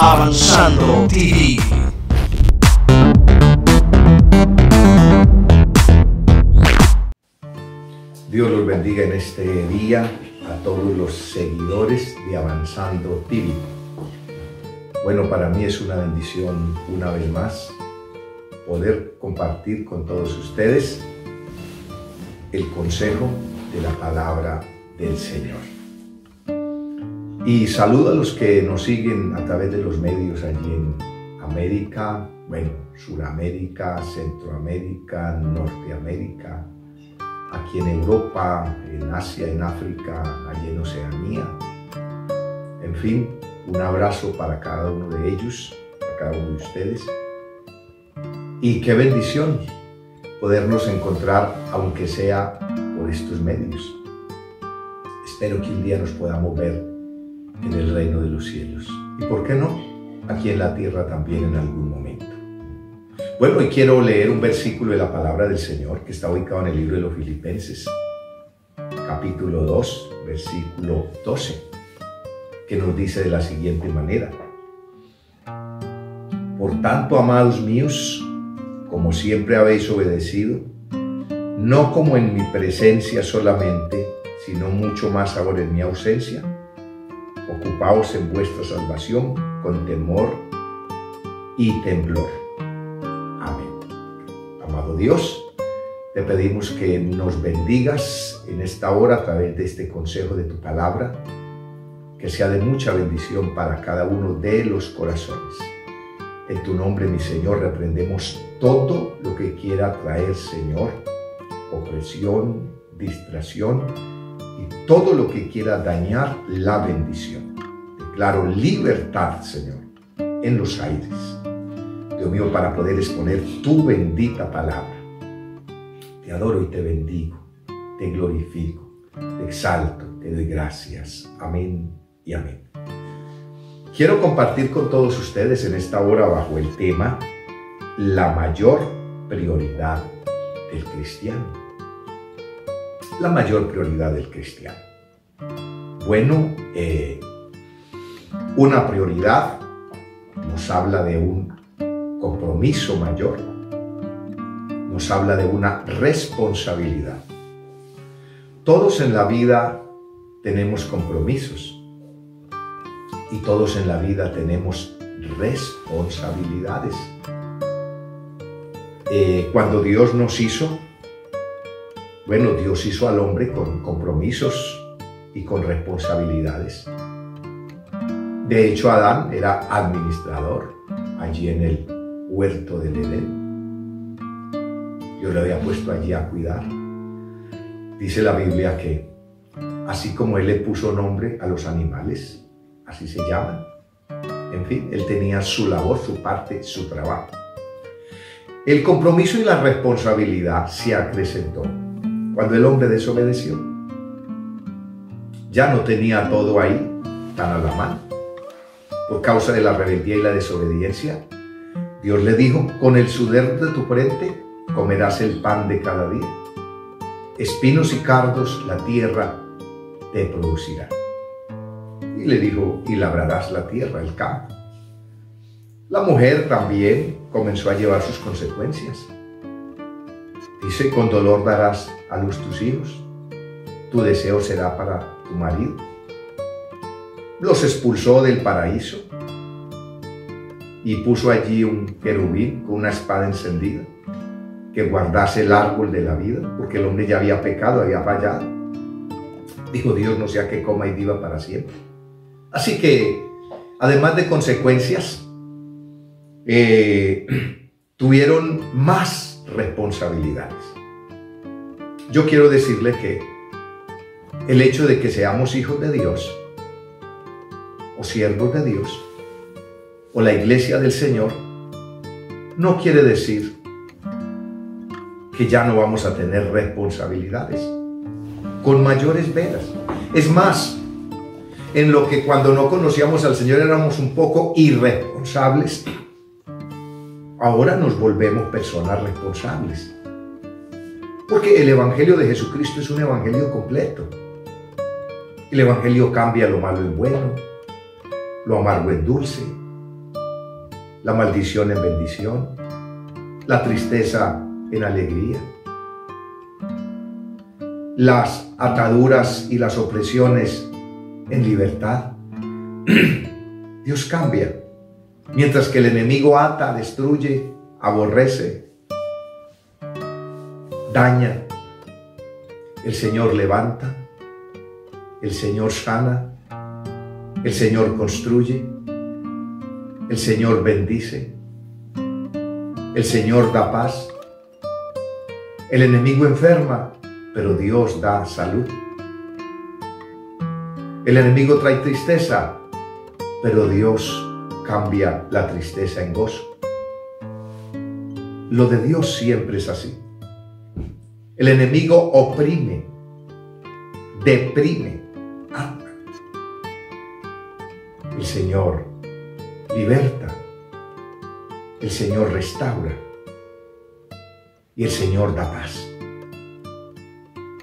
Avanzando TV. Dios los bendiga en este día a todos los seguidores de Avanzando TV. Bueno, para mí es una bendición una vez más poder compartir con todos ustedes el consejo de la palabra del Señor. Y saludo a los que nos siguen a través de los medios allí en América, Suramérica, Centroamérica, Norteamérica, aquí en Europa, en Asia, en África, allí en Oceanía. En fin, un abrazo para cada uno de ellos, para cada uno de ustedes. Y qué bendición podernos encontrar, aunque sea por estos medios. Espero que un día nos podamos ver en el reino de los cielos. Y por qué no, aquí en la tierra también en algún momento. Bueno, hoy quiero leer un versículo de la palabra del Señor que está ubicado en el libro de los Filipenses, capítulo 2, versículo 12, que nos dice de la siguiente manera: Por tanto, amados míos, como siempre habéis obedecido, no como en mi presencia solamente, sino mucho más ahora en mi ausencia, ocupaos en vuestra salvación con temor y temblor. Amén. Amado Dios, te pedimos que nos bendigas en esta hora a través de este consejo de tu palabra, que sea de mucha bendición para cada uno de los corazones. En tu nombre, mi Señor, reprendemos todo lo que quiera traer, Señor, opresión, distracción y todo lo que quiera dañar la bendición. Declaro libertad, Señor, en los aires, Dios mío, para poder exponer tu bendita palabra. Te adoro y te bendigo, te glorifico, te exalto, te doy gracias. Amén y amén. Quiero compartir con todos ustedes en esta hora bajo el tema la mayor prioridad del cristiano. La mayor prioridad del cristiano. Bueno, una prioridad nos habla de un compromiso mayor, nos habla de una responsabilidad. Todos en la vida tenemos compromisos y todos en la vida tenemos responsabilidades. Cuando Dios nos hizo, Dios hizo al hombre con compromisos y con responsabilidades. De hecho, Adán era administrador allí en el huerto del Edén. Dios lo había puesto allí a cuidar. Dice la Biblia que así como Él le puso nombre a los animales, así se llaman. En fin, Él tenía su labor, su parte, su trabajo. El compromiso y la responsabilidad se acrecentó cuando el hombre desobedeció. Ya no tenía todo ahí tan a la mano. Por causa de la rebeldía y la desobediencia, Dios le dijo: con el sudor de tu frente comerás el pan de cada día. Espinos y cardos la tierra te producirá. Y le dijo: y labrarás la tierra, el campo. La mujer también comenzó a llevar sus consecuencias. Dice: con dolor darás a luz tus hijos, tu deseo será para tu marido. Los expulsó del paraíso y puso allí un querubín con una espada encendida que guardase el árbol de la vida, porque el hombre ya había pecado, había fallado. Dijo Dios: no sea que coma y viva para siempre. Así que, además de consecuencias, tuvieron más responsabilidades. Yo quiero decirle que el hecho de que seamos hijos de Dios, o siervos de Dios, o la iglesia del Señor, no quiere decir que ya no vamos a tener responsabilidades con mayores veras. Es más, en lo que cuando no conocíamos al Señor éramos un poco irresponsables, ahora nos volvemos personas responsables. Porque el Evangelio de Jesucristo es un Evangelio completo. El Evangelio cambia lo malo en bueno, lo amargo en dulce, la maldición en bendición, la tristeza en alegría, las ataduras y las opresiones en libertad. Dios cambia. Mientras que el enemigo ata, destruye, aborrece, daña, el Señor levanta, el Señor sana, el Señor construye, el Señor bendice, el Señor da paz. El enemigo enferma, pero Dios da salud. El enemigo trae tristeza, pero Dios cambia la tristeza en gozo. Lo de Dios siempre es así. El enemigo oprime, deprime, ata. El Señor liberta, el Señor restaura y el Señor da paz.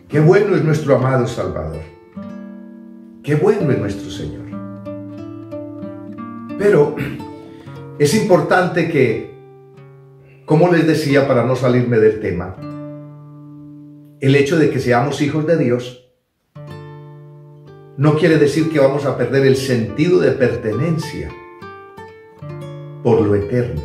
Qué bueno es nuestro amado Salvador. Qué bueno es nuestro Señor. Pero es importante que, como les decía, para no salirme del tema, el hecho de que seamos hijos de Dios no quiere decir que vamos a perder el sentido de pertenencia por lo eterno.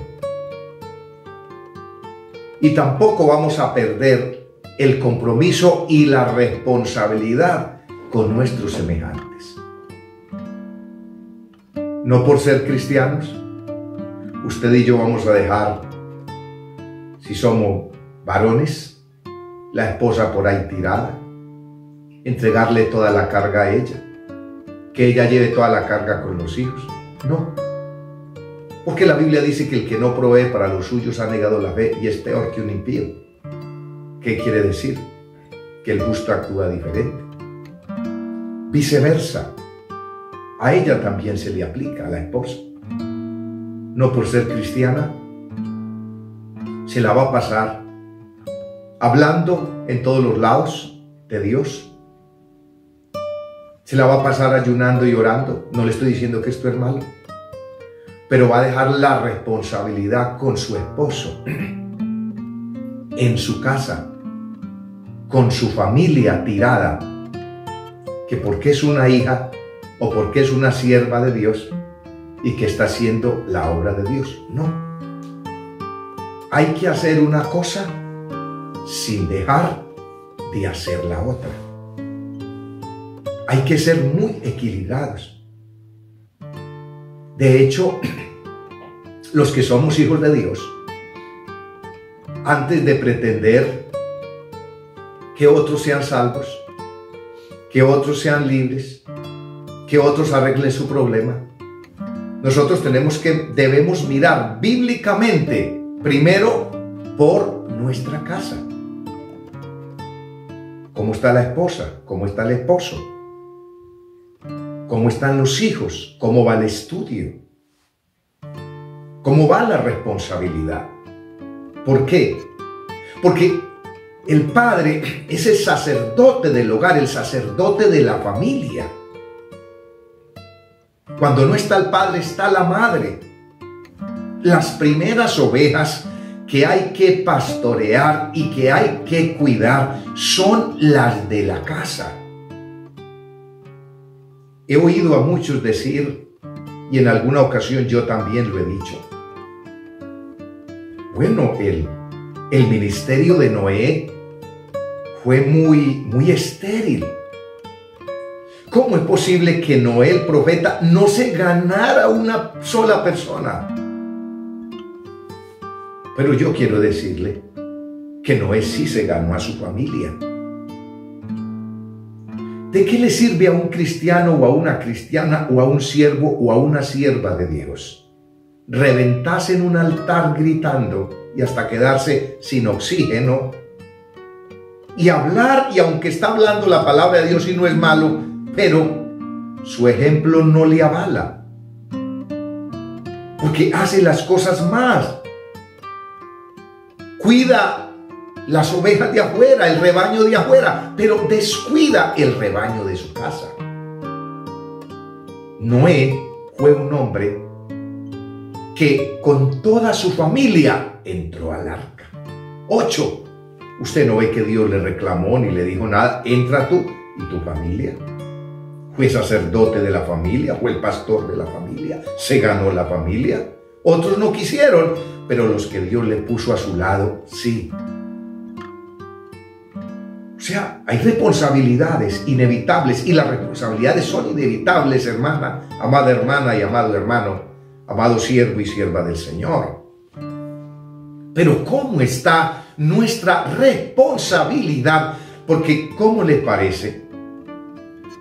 Y tampoco vamos a perder el compromiso y la responsabilidad con nuestros semejantes. No por ser cristianos, usted y yo vamos a dejar, si somos varones, la esposa por ahí tirada, entregarle toda la carga a ella, que ella lleve toda la carga con los hijos. No, porque la Biblia dice que el que no provee para los suyos ha negado la fe y es peor que un impío. ¿Qué quiere decir? Que el justo actúa diferente. Viceversa, a ella también se le aplica, a la esposa. No por ser cristiana, se la va a pasar hablando en todos los lados de Dios. Se la va a pasar ayunando y orando. No le estoy diciendo que esto es malo, pero va a dejar la responsabilidad con su esposo, en su casa, con su familia tirada, que porque es una hija o porque es una sierva de Dios y que está haciendo la obra de Dios. No. Hay que hacer una cosa sin dejar de hacer la otra. Hay que ser muy equilibrados. De hecho, los que somos hijos de Dios, antes de pretender que otros sean salvos, que otros sean libres, que otros arreglen su problema, nosotros debemos mirar bíblicamente primero por nuestra casa. ¿Cómo está la esposa? ¿Cómo está el esposo? ¿Cómo están los hijos? ¿Cómo va el estudio? ¿Cómo va la responsabilidad? ¿Por qué? Porque el padre es el sacerdote del hogar, el sacerdote de la familia. Cuando no está el padre, está la madre. Las primeras ovejas que hay que pastorear y que hay que cuidar son las de la casa. He oído a muchos decir, y en alguna ocasión yo también lo he dicho, bueno, el ministerio de Noé fue muy estéril. ¿Cómo es posible que Noé, el profeta, no se ganara una sola persona? Pero yo quiero decirle que Noé sí se ganó a su familia. ¿De qué le sirve a un cristiano o a una cristiana o a un siervo o a una sierva de Dios reventarse en un altar gritando y hasta quedarse sin oxígeno y hablar, y aunque está hablando la palabra de Dios y no es malo, pero su ejemplo no le avala, porque hace las cosas más, cuida las ovejas de afuera, el rebaño de afuera, pero descuida el rebaño de su casa? Noé fue un hombre que con toda su familia entró al arca. 8. Usted no ve que Dios le reclamó ni le dijo nada. Entra tú y tu familia. Fue sacerdote de la familia, fue el pastor de la familia, se ganó la familia. Otros no quisieron, pero los que Dios le puso a su lado, sí. O sea, hay responsabilidades inevitables y las responsabilidades son inevitables, hermana, amada hermana y amado hermano, amado siervo y sierva del Señor. Pero ¿cómo está nuestra responsabilidad? Porque ¿cómo le parece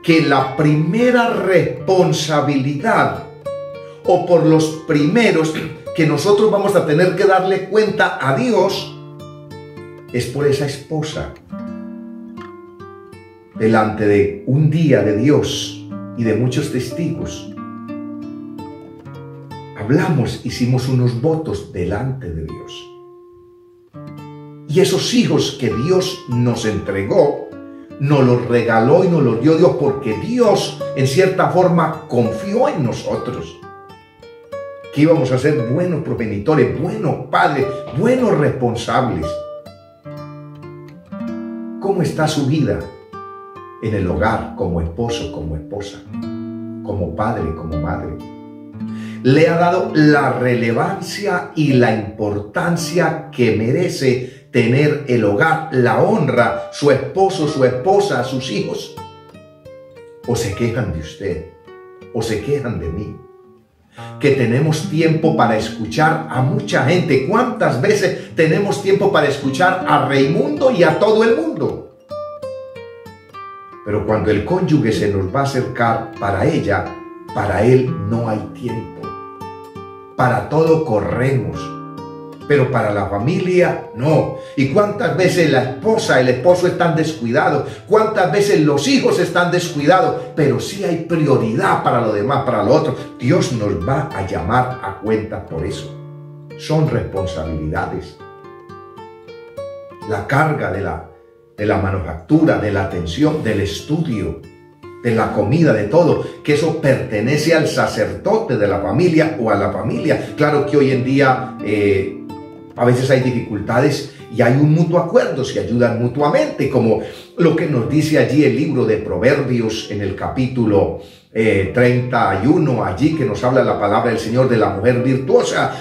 que la primera responsabilidad o por los primeros que nosotros vamos a tener que darle cuenta a Dios es por esa esposa? Delante de un día de Dios y de muchos testigos, hablamos, hicimos unos votos delante de Dios. Y esos hijos que Dios nos entregó, nos los regaló y nos los dio Dios porque Dios, en cierta forma, confió en nosotros. Que íbamos a ser buenos progenitores, buenos padres, buenos responsables. ¿Cómo está su vida en el hogar, como esposo, como esposa, como padre, como madre? ¿Le ha dado la relevancia y la importancia que merece tener el hogar, la honra, su esposo, su esposa, sus hijos? ¿O se quejan de usted? ¿O se quejan de mí? Que tenemos tiempo para escuchar a mucha gente. ¿Cuántas veces tenemos tiempo para escuchar a Raimundo y a todo el mundo? Pero cuando el cónyuge se nos va a acercar para ella, para él no hay tiempo. Para todo corremos, pero para la familia no. ¿Y cuántas veces la esposa, el esposo están descuidados? ¿Cuántas veces los hijos están descuidados? Pero sí hay prioridad para lo demás, para lo otro. Dios nos va a llamar a cuenta por eso. Son responsabilidades. La carga de la manufactura, de la atención, del estudio, de la comida, de todo, que eso pertenece al sacerdote de la familia o a la familia. Claro que hoy en día a veces hay dificultades y hay un mutuo acuerdo, se ayudan mutuamente, como lo que nos dice allí el libro de Proverbios en el capítulo 31, allí que nos habla la palabra del Señor de la mujer virtuosa,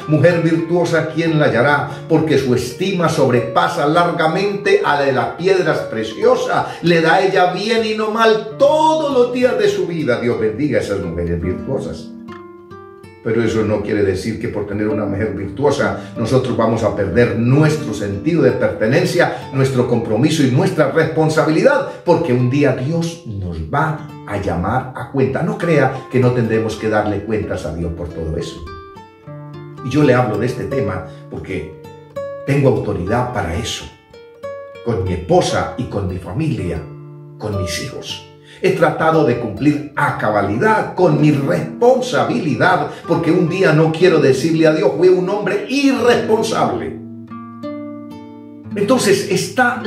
¿quién la hallará? Porque su estima sobrepasa largamente a la de las piedras preciosas, le da ella bien y no mal todos los días de su vida. Dios bendiga a esas mujeres virtuosas. Pero eso no quiere decir que por tener una mujer virtuosa nosotros vamos a perder nuestro sentido de pertenencia, nuestro compromiso y nuestra responsabilidad, porque un día Dios nos va a llamar a cuenta. No crea que no tendremos que darle cuentas a Dios por todo eso. Y yo le hablo de este tema porque tengo autoridad para eso, con mi esposa y con mi familia, con mis hijos. He tratado de cumplir a cabalidad con mi responsabilidad, porque un día no quiero decirle a Dios, fui un hombre irresponsable. Entonces está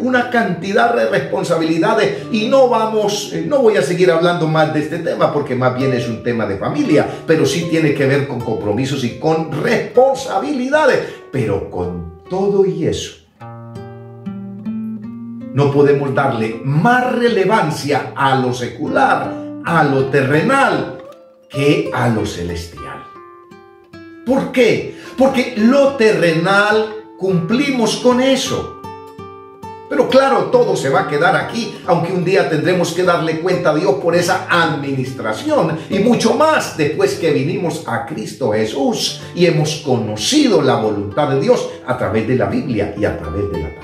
una cantidad de responsabilidades y no voy a seguir hablando más de este tema porque más bien es un tema de familia, pero sí tiene que ver con compromisos y con responsabilidades. Pero con todo y eso, no podemos darle más relevancia a lo secular, a lo terrenal, que a lo celestial. ¿Por qué? Porque lo terrenal cumplimos con eso. Pero claro, todo se va a quedar aquí, aunque un día tendremos que darle cuenta a Dios por esa administración y mucho más después que vinimos a Cristo Jesús y hemos conocido la voluntad de Dios a través de la Biblia y a través de la palabra.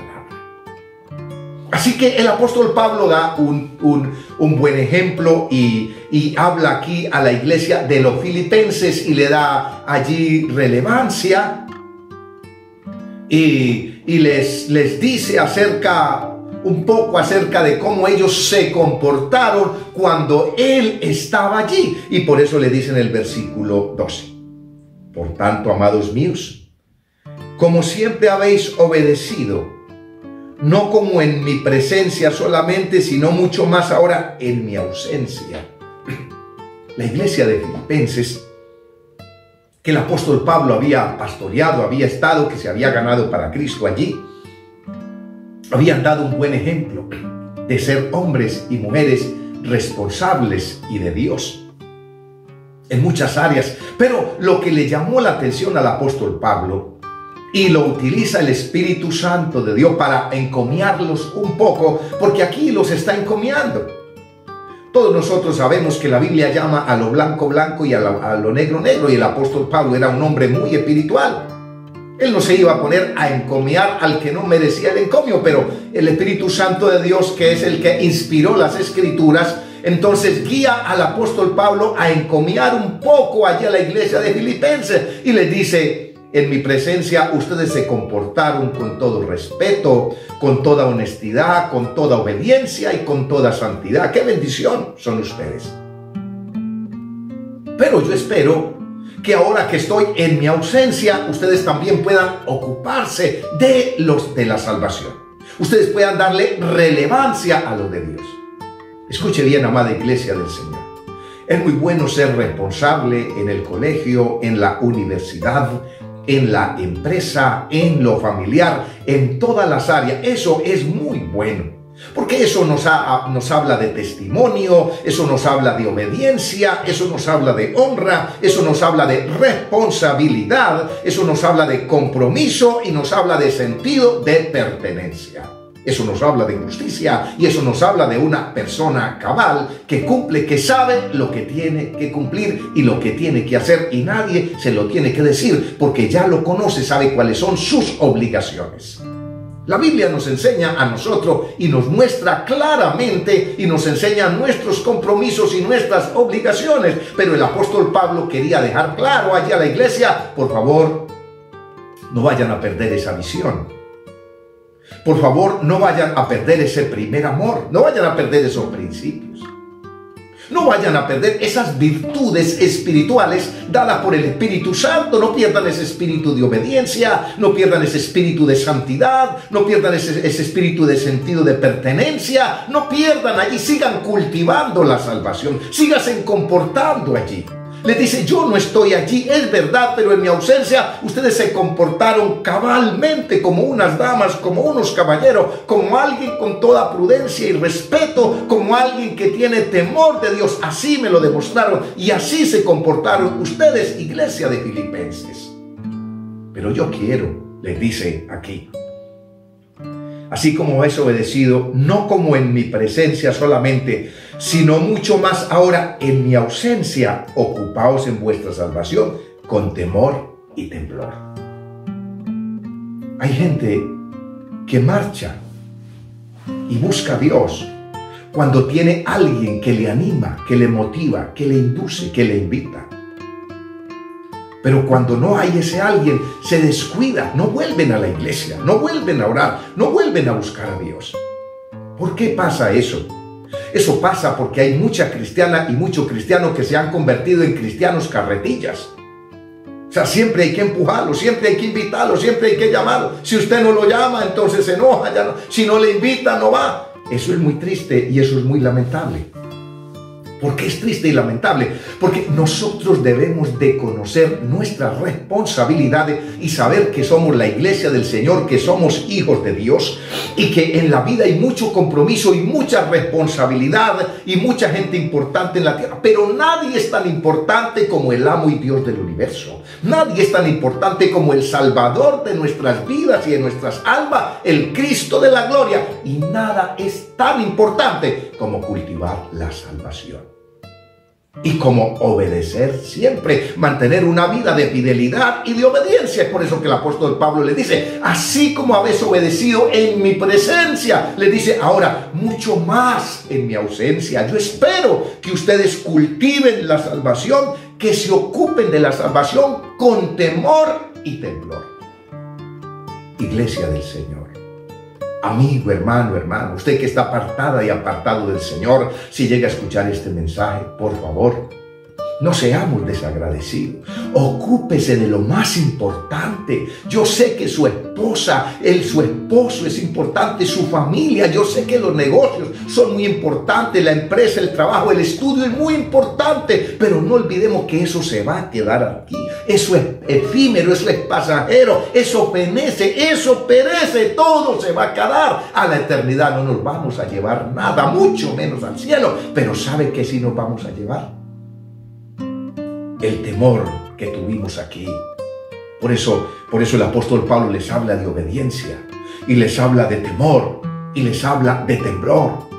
Así que el apóstol Pablo da un buen ejemplo y habla aquí a la iglesia de los filipenses y le da allí relevancia y les dice un poco acerca de cómo ellos se comportaron cuando él estaba allí. Y por eso le dice en el versículo 12: por tanto, amados míos, como siempre habéis obedecido, no como en mi presencia solamente, sino mucho más ahora en mi ausencia. La iglesia de Filipenses que el apóstol Pablo había pastoreado, había estado, que se había ganado para Cristo allí, habían dado un buen ejemplo de ser hombres y mujeres responsables y de Dios en muchas áreas. Pero lo que le llamó la atención al apóstol Pablo, y lo utiliza el Espíritu Santo de Dios para encomiarlos un poco, porque aquí los está encomiando. Todos nosotros sabemos que la Biblia llama a lo blanco blanco y a lo negro negro, y el apóstol Pablo era un hombre muy espiritual. Él no se iba a poner a encomiar al que no merecía el encomio, pero el Espíritu Santo de Dios, que es el que inspiró las Escrituras, entonces guía al apóstol Pablo a encomiar un poco allí a la iglesia de Filipenses y les dice: en mi presencia ustedes se comportaron con todo respeto, con toda honestidad, con toda obediencia y con toda santidad. ¡Qué bendición son ustedes! Pero yo espero que ahora que estoy en mi ausencia, ustedes también puedan ocuparse de la salvación. Ustedes puedan darle relevancia a lo de Dios. Escuche bien, amada iglesia del Señor. Es muy bueno ser responsable en el colegio, en la universidad, en la empresa, en lo familiar, en todas las áreas. Eso es muy bueno. Porque eso nos habla de testimonio, eso nos habla de obediencia, eso nos habla de honra, eso nos habla de responsabilidad, eso nos habla de compromiso y nos habla de sentido de pertenencia. Eso nos habla de justicia y eso nos habla de una persona cabal que cumple, que sabe lo que tiene que cumplir y lo que tiene que hacer, y nadie se lo tiene que decir porque ya lo conoce, sabe cuáles son sus obligaciones. La Biblia nos enseña a nosotros y nos muestra claramente y nos enseña nuestros compromisos y nuestras obligaciones. Pero el apóstol Pablo quería dejar claro allí a la iglesia: por favor, no vayan a perder esa visión. Por favor, no vayan a perder ese primer amor. No vayan a perder esos principios. No vayan a perder esas virtudes espirituales dadas por el Espíritu Santo. No pierdan ese espíritu de obediencia, no pierdan ese espíritu de santidad, no pierdan ese espíritu de sentido de pertenencia. No pierdan allí, sigan cultivando la salvación, síganse comportando allí. Les dice: yo no estoy allí, es verdad, pero en mi ausencia ustedes se comportaron cabalmente como unas damas, como unos caballeros, como alguien con toda prudencia y respeto, como alguien que tiene temor de Dios. Así me lo demostraron y así se comportaron ustedes, iglesia de Filipenses. Pero yo quiero, les dice aquí, así como habéis obedecido, no como en mi presencia solamente, sino mucho más ahora en mi ausencia, ocupaos en vuestra salvación con temor y temblor. Hay gente que marcha y busca a Dios cuando tiene alguien que le anima, que le motiva, que le induce, que le invita. Pero cuando no hay ese alguien, se descuida, no vuelven a la iglesia, no vuelven a orar, no vuelven a buscar a Dios. ¿Por qué pasa eso? Eso pasa porque hay mucha cristiana y muchos cristianos que se han convertido en cristianos carretillas. O sea, siempre hay que empujarlo, siempre hay que invitarlo, siempre hay que llamarlo. Si usted no lo llama, entonces se enoja, ya no. Si no le invita, no va. Eso es muy triste y eso es muy lamentable. ¿Por qué es triste y lamentable? Porque nosotros debemos de conocer nuestras responsabilidades y saber que somos la iglesia del Señor, que somos hijos de Dios y que en la vida hay mucho compromiso y mucha responsabilidad y mucha gente importante en la tierra. Pero nadie es tan importante como el amo y Dios del universo. Nadie es tan importante como el Salvador de nuestras vidas y de nuestras almas, el Cristo de la gloria. Y nada es tan importante como cultivar la salvación. Y como obedecer siempre, mantener una vida de fidelidad y de obediencia. Es por eso que el apóstol Pablo le dice: así como habéis obedecido en mi presencia, le dice ahora mucho más en mi ausencia. Yo espero que ustedes cultiven la salvación, que se ocupen de la salvación con temor y temblor. Iglesia del Señor, amigo, hermano, usted que está apartada y apartado del Señor, si llega a escuchar este mensaje, por favor, no seamos desagradecidos. Ocúpese de lo más importante. Yo sé que su esposa, su esposo es importante, su familia. Yo sé que los negocios son muy importantes, la empresa, el trabajo, el estudio es muy importante. Pero no olvidemos que eso se va a quedar aquí. eso es efímero, eso es pasajero, eso perece, todo se va a acabar. A la eternidad no nos vamos a llevar nada, mucho menos al cielo. Pero ¿sabe qué sí nos vamos a llevar? El temor que tuvimos aquí. Por eso el apóstol Pablo les habla de obediencia, y les habla de temor, y les habla de temblor.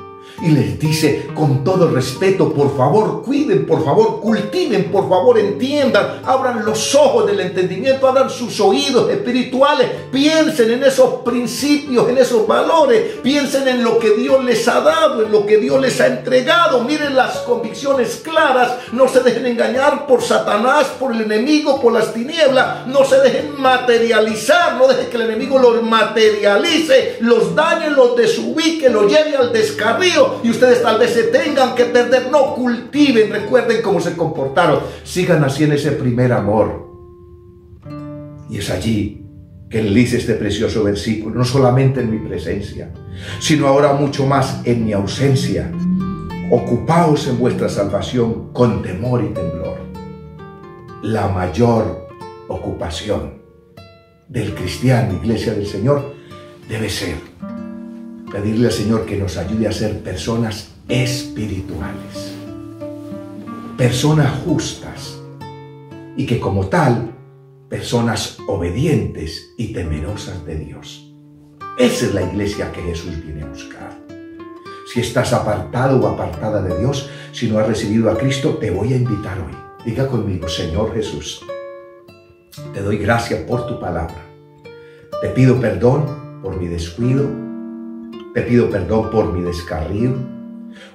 Y les dice con todo respeto, por favor, cuiden, por favor, cultiven, por favor, entiendan, abran los ojos del entendimiento, abran sus oídos espirituales, piensen en esos principios, en esos valores, piensen en lo que Dios les ha dado, en lo que Dios les ha entregado. Miren las convicciones claras, no se dejen engañar por Satanás, por el enemigo, por las tinieblas, no se dejen materializar, no dejen que el enemigo los materialice, los dañe, los desubique, los lleve al descarrío y ustedes tal vez se tengan que perder. No, cultiven, recuerden cómo se comportaron, sigan así en ese primer amor. Y es allí que él dice este precioso versículo: no solamente en mi presencia, sino ahora mucho más en mi ausencia. Ocupaos en vuestra salvación con temor y temblor. La mayor ocupación del cristiano, iglesia del Señor, debe ser pedirle al Señor que nos ayude a ser personas espirituales, personas justas, y que como tal, personas obedientes y temerosas de Dios. Esa es la iglesia que Jesús viene a buscar. Si estás apartado o apartada de Dios, si no has recibido a Cristo, te voy a invitar hoy. Diga conmigo: Señor Jesús, te doy gracias por tu palabra. Te pido perdón por mi descuido, te pido perdón por mi descarrío,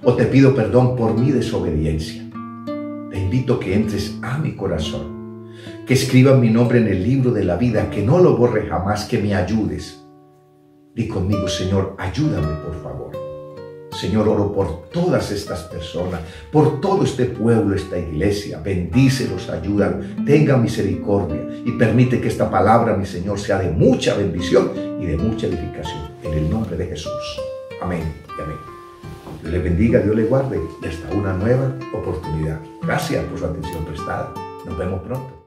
o te pido perdón por mi desobediencia. Te invito a que entres a mi corazón, que escribas mi nombre en el libro de la vida, que no lo borre jamás, que me ayudes. Di conmigo: Señor, ayúdame, por favor. Señor, oro por todas estas personas, por todo este pueblo, esta iglesia. Bendícelos, ayúdalos, tenga misericordia y permite que esta palabra, mi Señor, sea de mucha bendición y de mucha edificación. En el nombre de Jesús. Amén y amén. Dios les bendiga, Dios les guarde y hasta una nueva oportunidad. Gracias por su atención prestada. Nos vemos pronto.